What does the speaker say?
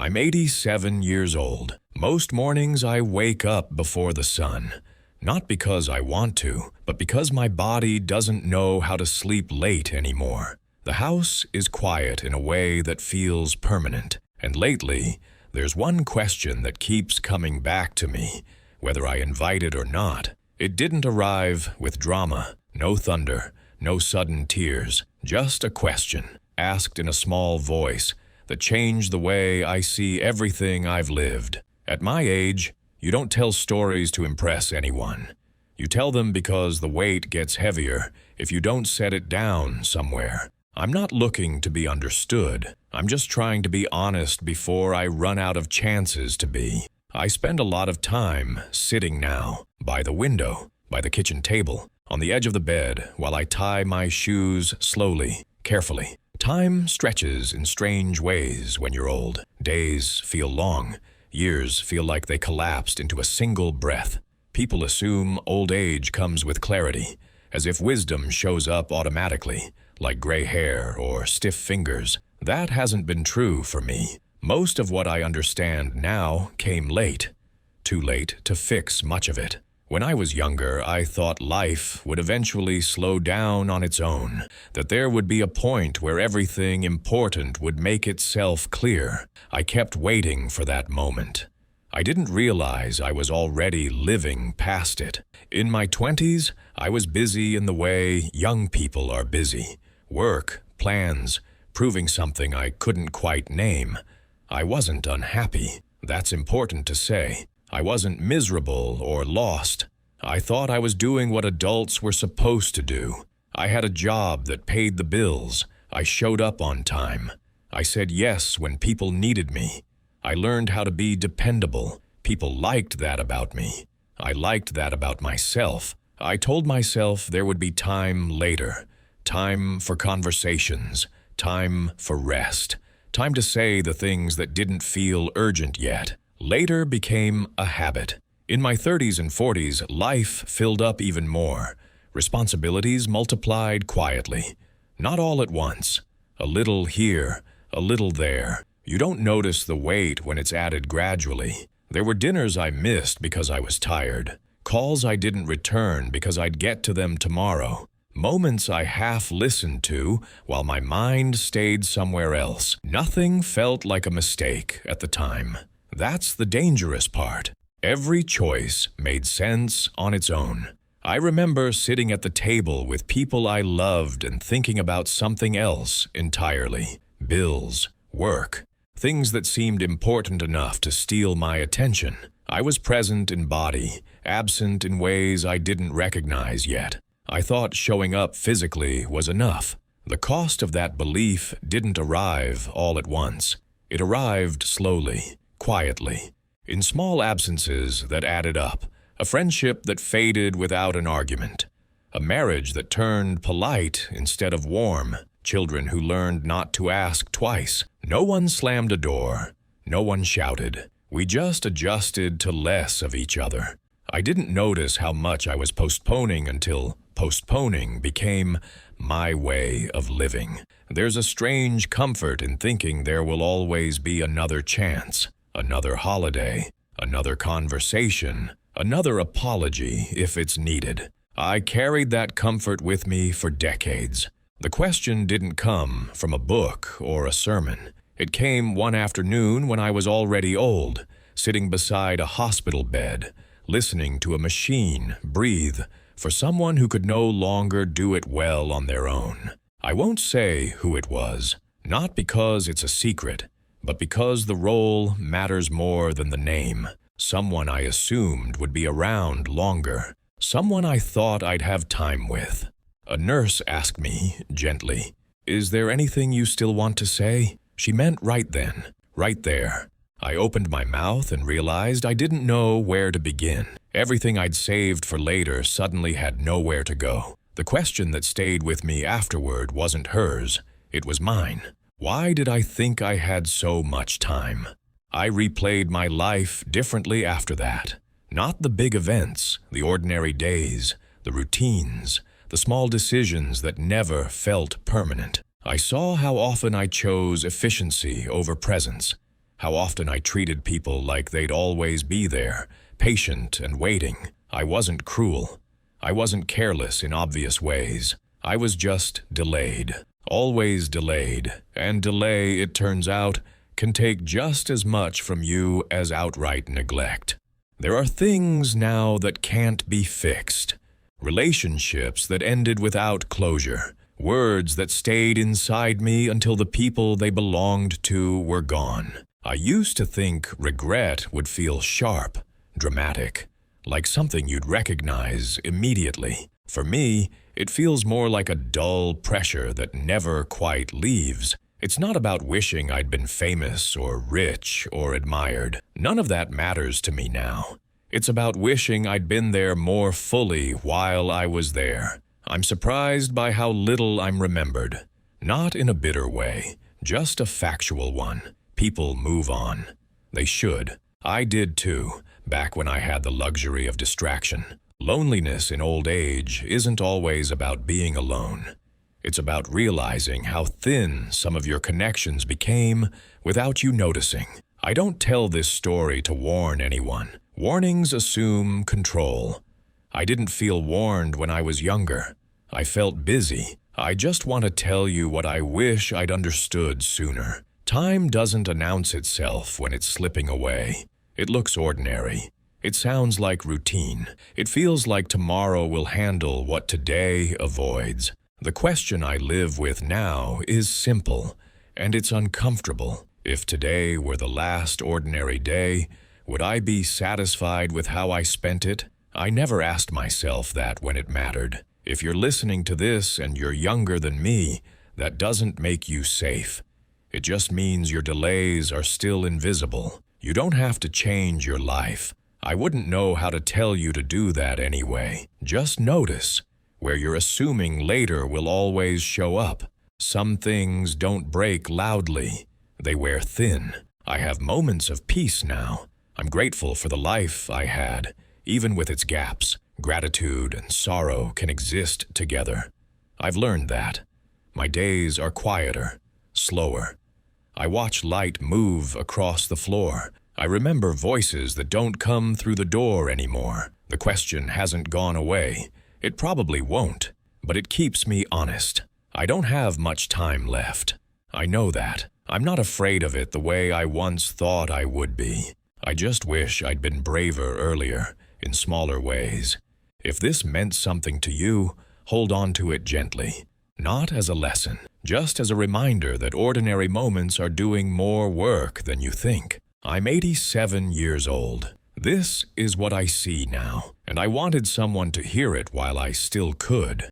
I'm 87 years old. Most mornings I wake up before the sun. Not because I want to, but because my body doesn't know how to sleep late anymore. The house is quiet in a way that feels permanent. And lately, there's one question that keeps coming back to me, whether I invite it or not. It didn't arrive with drama, no thunder, no sudden tears, just a question, asked in a small voice, that changed the way I see everything I've lived. At my age, you don't tell stories to impress anyone. You tell them because the weight gets heavier if you don't set it down somewhere. I'm not looking to be understood. I'm just trying to be honest before I run out of chances to be. I spend a lot of time sitting now, by the window, by the kitchen table, on the edge of the bed, while I tie my shoes slowly, carefully. Time stretches in strange ways when you're old. Days feel long. Years feel like they collapsed into a single breath. People assume old age comes with clarity, as if wisdom shows up automatically, like gray hair or stiff fingers. That hasn't been true for me. Most of what I understand now came late. Too late to fix much of it. When I was younger, I thought life would eventually slow down on its own, that there would be a point where everything important would make itself clear. I kept waiting for that moment. I didn't realize I was already living past it. In my 20s, I was busy in the way young people are busy. Work, plans, proving something I couldn't quite name. I wasn't unhappy. That's important to say. I wasn't miserable or lost. I thought I was doing what adults were supposed to do. I had a job that paid the bills. I showed up on time. I said yes when people needed me. I learned how to be dependable. People liked that about me. I liked that about myself. I told myself there would be time later. Time for conversations. Time for rest. Time to say the things that didn't feel urgent yet. Later became a habit. In my 30s and 40s, life filled up even more. Responsibilities multiplied quietly. Not all at once. A little here, a little there. You don't notice the weight when it's added gradually. There were dinners I missed because I was tired. Calls I didn't return because I'd get to them tomorrow. Moments I half listened to while my mind stayed somewhere else. Nothing felt like a mistake at the time. That's the dangerous part. Every choice made sense on its own. I remember sitting at the table with people I loved and thinking about something else entirely. Bills, work, things that seemed important enough to steal my attention. I was present in body, absent in ways I didn't recognize yet. I thought showing up physically was enough. The cost of that belief didn't arrive all at once. It arrived slowly. Quietly, in small absences that added up, a friendship that faded without an argument, a marriage that turned polite instead of warm, children who learned not to ask twice. No one slammed a door, no one shouted. We just adjusted to less of each other. I didn't notice how much I was postponing until postponing became my way of living. There's a strange comfort in thinking there will always be another chance. Another holiday, another conversation, another apology if it's needed. I carried that comfort with me for decades. The question didn't come from a book or a sermon. It came one afternoon when I was already old, sitting beside a hospital bed, listening to a machine breathe for someone who could no longer do it well on their own. I won't say who it was, not because it's a secret, but because the role matters more than the name. Someone I assumed would be around longer. Someone I thought I'd have time with. A nurse asked me, gently, "Is there anything you still want to say?" She meant right then, right there. I opened my mouth and realized I didn't know where to begin. Everything I'd saved for later suddenly had nowhere to go. The question that stayed with me afterward wasn't hers, it was mine. Why did I think I had so much time? I replayed my life differently after that. Not the big events, the ordinary days, the routines, the small decisions that never felt permanent. I saw how often I chose efficiency over presence, How often I treated people like they'd always be there, patient and waiting. I wasn't cruel. I wasn't careless in obvious ways. I was just delayed. Always delayed. And delay, it turns out, can take just as much from you as outright neglect. There are things now that can't be fixed. Relationships that ended without closure. Words that stayed inside me until the people they belonged to were gone. I used to think regret would feel sharp, dramatic, like something you'd recognize immediately. For me, it feels more like a dull pressure that never quite leaves. It's not about wishing I'd been famous or rich or admired. None of that matters to me now. It's about wishing I'd been there more fully while I was there. I'm surprised by how little I'm remembered. Not in a bitter way, just a factual one. People move on. They should. I did too, back when I had the luxury of distraction. Loneliness in old age isn't always about being alone. It's about realizing how thin some of your connections became without you noticing. I don't tell this story to warn anyone. Warnings assume control. I didn't feel warned when I was younger. I felt busy. I just want to tell you what I wish I'd understood sooner. Time doesn't announce itself when it's slipping away. It looks ordinary. It sounds like routine. It feels like tomorrow will handle what today avoids. The question I live with now is simple, and it's uncomfortable. If today were the last ordinary day, would I be satisfied with how I spent it? I never asked myself that when it mattered. If you're listening to this and you're younger than me, that doesn't make you safe. It just means your delays are still invisible. You don't have to change your life. I wouldn't know how to tell you to do that anyway. Just notice where you're assuming later will always show up. Some things don't break loudly. They wear thin. I have moments of peace now. I'm grateful for the life I had, even with its gaps. Gratitude and sorrow can exist together. I've learned that. My days are quieter, slower. I watch light move across the floor. I remember voices that don't come through the door anymore. The question hasn't gone away. It probably won't, but it keeps me honest. I don't have much time left. I know that. I'm not afraid of it the way I once thought I would be. I just wish I'd been braver earlier, in smaller ways. If this meant something to you, hold on to it gently. Not as a lesson, just as a reminder that ordinary moments are doing more work than you think. I'm 87 years old. This is what I see now, and I wanted someone to hear it while I still could.